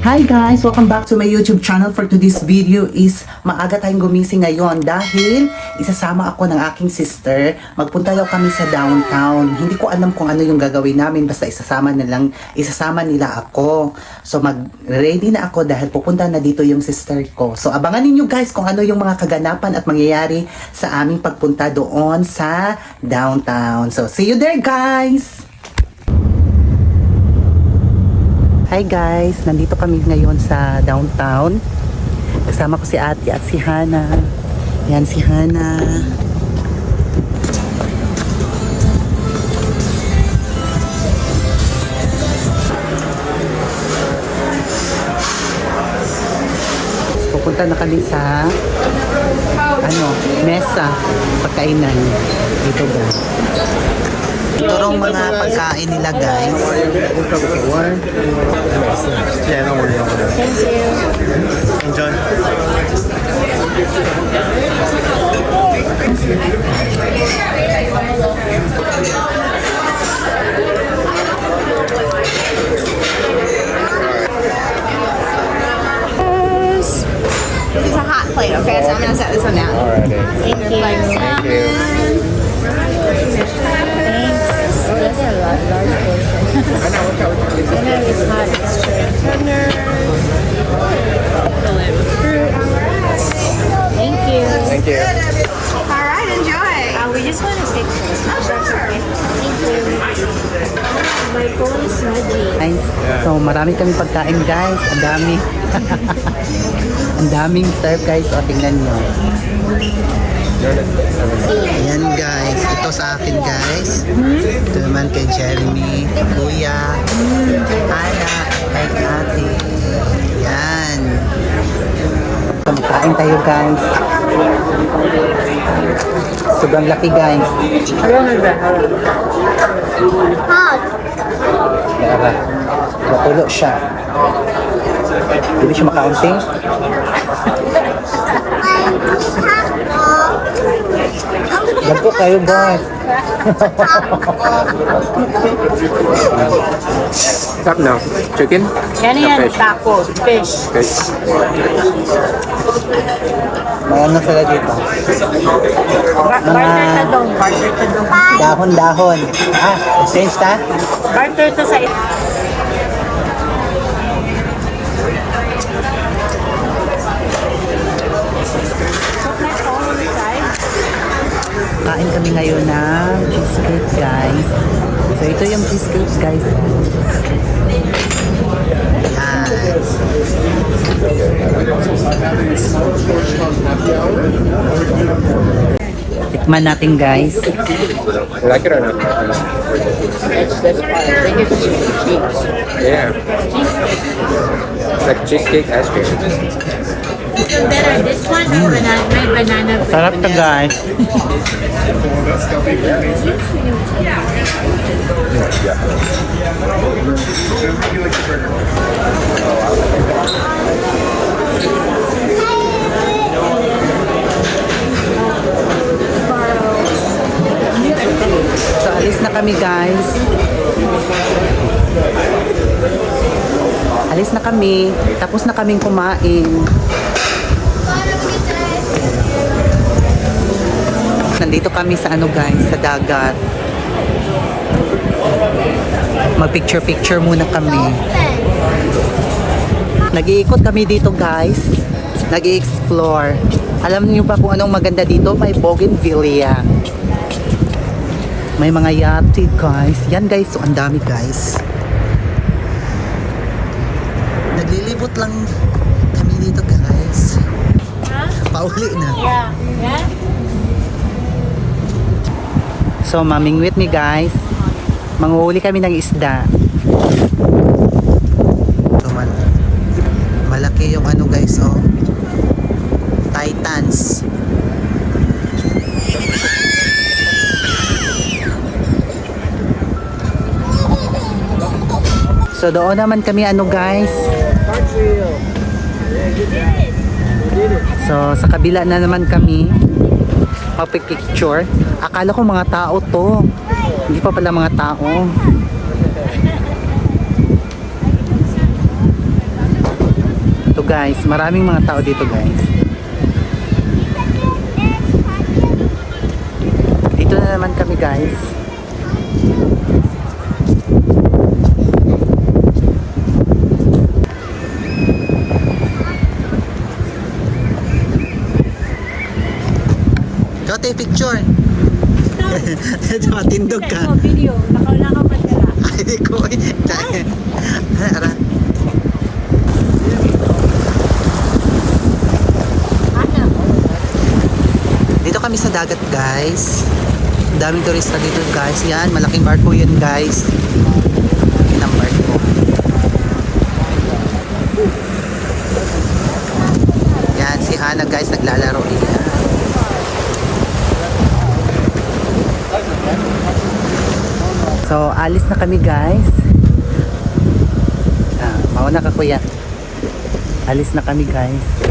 Hi guys! Welcome back to my YouTube channel. For today's video is maaga tayong gumising ngayon dahil isasama ako ng aking sister. Magpunta daw kami sa downtown. Hindi ko alam kung ano yung gagawin namin, basta isasama nila ako. So mag-ready na ako dahil pupunta na dito yung sister ko. So abangan ninyo guys kung ano yung mga kaganapan at mangyayari sa aming pagpunta doon sa downtown. So see you there guys! Hi guys! Nandito kami ngayon sa downtown. Kasama ko si Ate at si Hana. Yan si Hana. Pupunta na kami sa mesa pagkainan dito guys. Ito rong mga pagkain nila guys. Yeah, don't worry about it. Thank you. Enjoy. This is a hot plate, okay? So I'm gonna set this one down. Alrighty. Thank you. Thank you. Thanks. Oh, that's a large portion. I know it's hot. It's tender. Fill it with fruit. Thank you. Thank you. All right, enjoy. We just want to take photos. Oh, sure. Thank you. My phone is smudgy. Guys, so marami kami pagkain guys. Ang dami. Ang daming serve guys. O tingnan nyo. Ayan guys. Ito sa akin guys. Ito naman kay Jeremy, Kuya, Ana, kay Ate. Yan. Kain tayo guys. Sobrang laki guys. Hot. Kaya makulo siya. Hindi siya makaunting. Lagpo kayo guys. What's up now? Chicken? Yan yan, tacos, fish. Fish. May ano sila dito? Barter ka doon, barter ka doon. Dahon-dahon. Change ta? Barter to sa Kain kami ngayon ng cheesecake guys. So ito yung cheesecake guys. Tikman natin guys. You like it or not? That's fine. I think it's cheese. Yeah. It's like cheesecake ice cream. So better this one or banana, may banana. Sarap to guys. So alis na kami guys. Alis na kami. Tapos na kaming kumain. Nandito kami sa guys, sa dagat. Mag-picture-picture muna kami. Nag-iikot kami dito guys. Nag-i-explore. Alam niyo ba kung anong maganda dito? May bougainvillea. May mga yate guys. Yan guys, so ang dami guys. Naglilibot lang kami dito guys. Pauli na. Yeah. Yeah? So, mamingwit me guys. Manguhuli kami ng isda. So, malaki yung guys, oh. Titans. So, doon naman kami guys. So, sa kabila na naman kami. Picture. Akala ko mga tao to. Hindi pa pala mga tao. guys, maraming mga tao dito guys. Dito na naman kami guys. Ikaw tayo picture. Matindog ka. Video. Nakaw pa sila. Ay, di ko. Ara. Dito kami sa dagat guys. Daming turista dito guys. Yan, malaking barko yun guys. Yan ang barko. Yan, si Hana guys naglalaro din. So, alis na kami guys. Mauna ka kuya. Alis na kami guys.